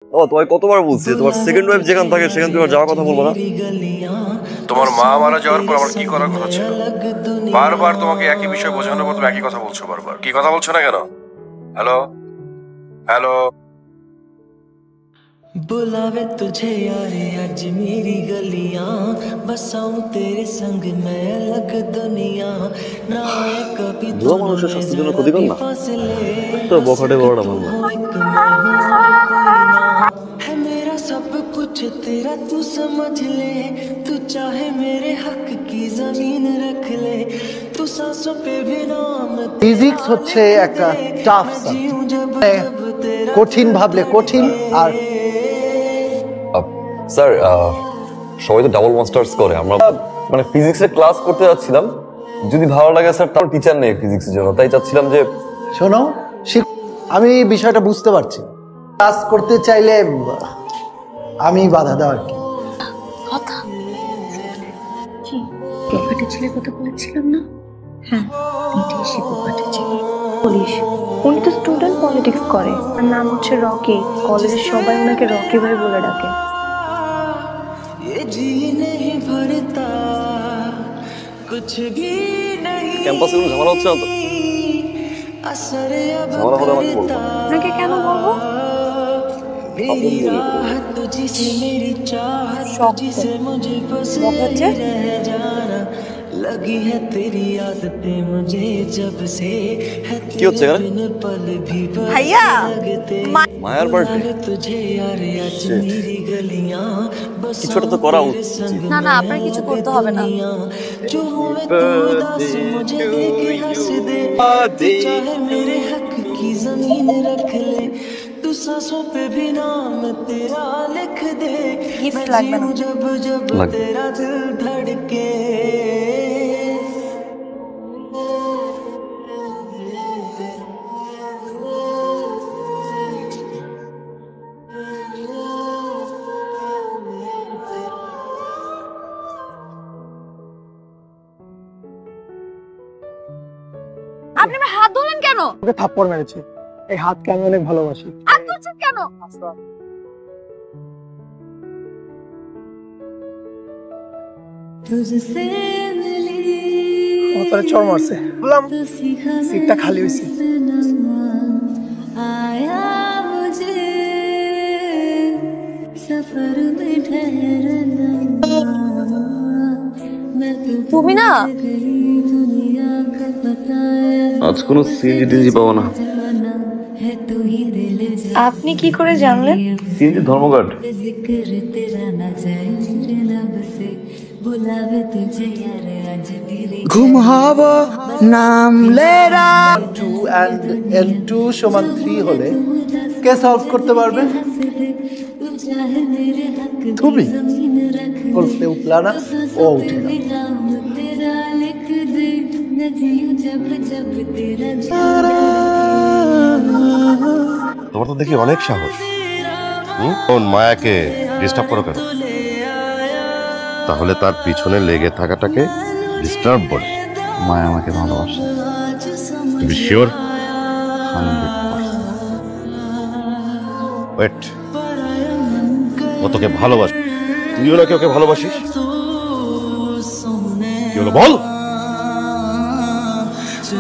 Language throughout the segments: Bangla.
ও তোমায় কতবার বলছি তোমার সেকেন্ড ওয়াইফ যেখান থাকে সেখান থেকে যাওয়ার কথা বলবো না। তোমার মা মারা যাওয়ার পর আমার কি করার কথা ছিল? বারবার তোমাকে একই বিষয় বোঝানোর পর তুমি একই কথা বলছো বারবার। কি কথা বলছো না কেন? Hello hello. बुलावे तुझे यारे आज मेरी गलियां बसाऊं तेरे संग मैं अलग दुनिया ना आए कभी বুড়ো মানুষের স্বাস্থ্যের জন্য ক্ষতিকর না, একটা বখাটে বড়টা ভালো না। है मेरा सब कुछ तेरा तू समझ ले तू चाहे मेरे हक की जमीन रख ले तू सांसों पे भी नाम ফিজিক্স হচ্ছে একটা টাফ সাবজেক্ট, কঠিন ভাবলে কঠিন। আর স্যার সবাই তো ডাবল মাস্টার্স করে, আমরা মানে ফিজিক্সের ক্লাস করতে যাচ্ছিলাম, যদি ভালো লাগে স্যার তার টিচার নেই ফিজিক্সের জন্য, তাই চাচ্ছিলাম যে শোনো, আমি বিষয়টা বুঝতে পারছি, ক্লাস করতে চাইলে আমি বাধা দেওয়ার কি কথা কি পোকাটে ছেলে কথা বলেছিলাম না? হ্যাঁ, এটাই সে পোকাটে ছেলে। পুলিশ উনি তো স্টুডেন্ট পলিটিক্স করে, আর নাম হচ্ছে রকি। কলেজের সবাই ওনাকে রকি ভাই বলে ডাকে। ये जी नहीं भरता कुछ भी नहीं ক্যাম্পাসে কোনো ঝামেলা হচ্ছে না তো? असर अब ঝামেলা হলে আমাকে বলবো। আপনাকে কেন বলবো? मेरी राहत तुझसे मेरी चाहत तुझसे मुझे बस रह जाना लगी है तेरी आदतें मुझे जब से है কি হচ্ছে এখানে? पल भी ভাইয়া মায়ার বার্থডে, तुझे यार आज मेरी गलियां बस কিছুটা তো করা উচিত। না না, আপনার কিছু করতে হবে না। जो हुए तू उदास मुझे देख हंस दे चाहे मेरे हक की जमीन रख ले तू सांसों पे भी नाम तेरा लिख दे गिफ्ट লাগবে না। जब जब লাগবে। तेरा दिल धड़के আপনি আমার হাত ধরলেন কেন? ওকে থাপ্পড় মেরেছে, এই হাতকে আমি অনেক ভালোবাসি। হাত ধরছেন কেন? तुझसे मिली ও তারে চড় মারছে, বললাম সিটটা খালি হয়েছে। आया मुझे सफर में ठहरना मैं তুমি না दुनिया का बताया আজ কোনো সিএনজি টিএনজি পাবো না। है तू ही दिल আপনি কি করে জানলেন? সিএনজি ধর্মঘাট। जिक्र तेरा न जाए मेरे लब से बुलावे तुझे यार आज मेरी ঘুম হব নাম লেরা 2 and L2 সমান 3 হলে কে সলভ করতে পারবে? तू चाहे मेरे हक তুমি जमीन रख বলতে উঠলা না, ও উঠে না। नाम तेरा लिख दे न जीऊं जब जब तेरा তোমার তো দেখি অনেক সাহস। কোন মায়াকে ডিস্টার্ব করো কেন? তাহলে তার পিছনে লেগে থাকাটাকে ডিস্টার্ব বলে? মায়া আমাকে ভালোবাসে। তুমি শিওর? ওয়েট, ও তোকে ভালোবাসে, তুইও নাকি ওকে ভালোবাসিস? কি হলো বল?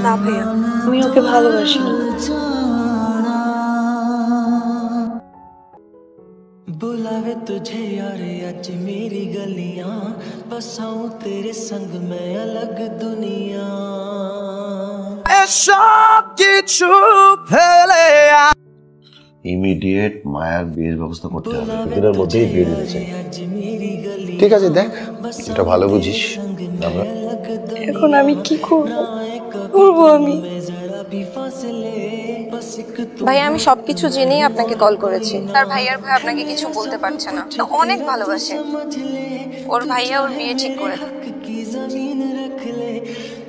না ভাইয়া, আমি ওকে ভালোবাসি না। बुलावे तुझे यार आज मेरी गलियां बसाऊं तेरे संग मैं अलग दुनिया এসব কিছু ফেলে ইমিডিয়েট মায়ার বিয়ের ব্যবস্থা করতে হবে, এদের মধ্যেই বিয়ে দিতে চাই। आज मेरी गली ঠিক আছে, দেখ এটা ভালো বুঝিস। আমরা এখন আমি কি করব? করবো আমি जरा भी फासले बस एक तू ভাইয়া, আমি সবকিছু জেনেই আপনাকে কল করেছি। তার ভাইয়ার ভাই আপনাকে কিছু বলতে পারছে না, অনেক ভালোবাসে। ওর ভাইয়া ওর বিয়ে ঠিক করে। हक की जमीन रख ले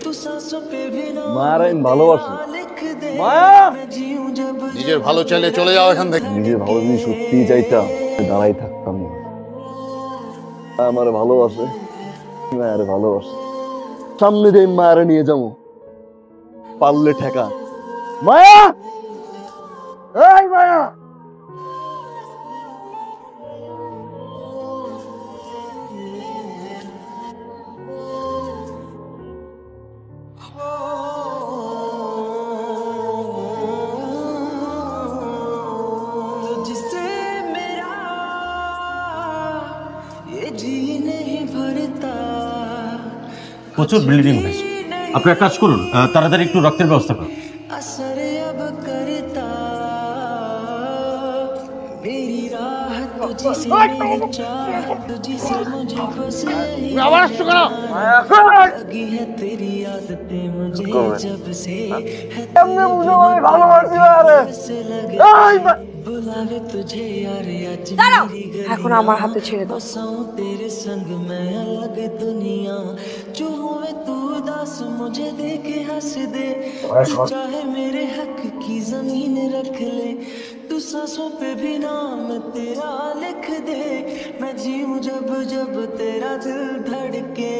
तू सांसों पे भी नाम মায়ার আমি ভালোবাসি। लिख दे মায়া मैं जीऊं जब নিজের ভালো চাইলে চলে যাও এখান থেকে। নিজের ভালো যদি সত্যিই চাইতাম দাঁড়াই থাকতাম না। আমার ভালোবাসে, মায়ের ভালোবাসে, সামনে দিয়ে মায়ের নিয়ে যাবো, পারলে ঠেকা। মায়া, এই মায়া, প্রচুর ব্লিডিং হয়েছে। আপনি এক কাজ করুন, তাড়াতাড়ি একটু রক্তের ব্যবস্থা করুন। असर अब करता मेरी राह तुझसे मेरी चाह तुझसे मुझे बस यही लगी है तेरी आदतें मुझे जब से है से लगे बुलावे तुझे यार आज मेरी এখন আমার হাতে ছেড়ে দাও। बसाऊं तेरे संग मैं अलग दुनिया जो हुए तू उदास मुझे देखे हंस दे तू चाहे मेरे हक की जमीन रख ले तू सांसों पे भी नाम तेरा लिख दे मैं जीऊं जब जब तेरा दिल धड़के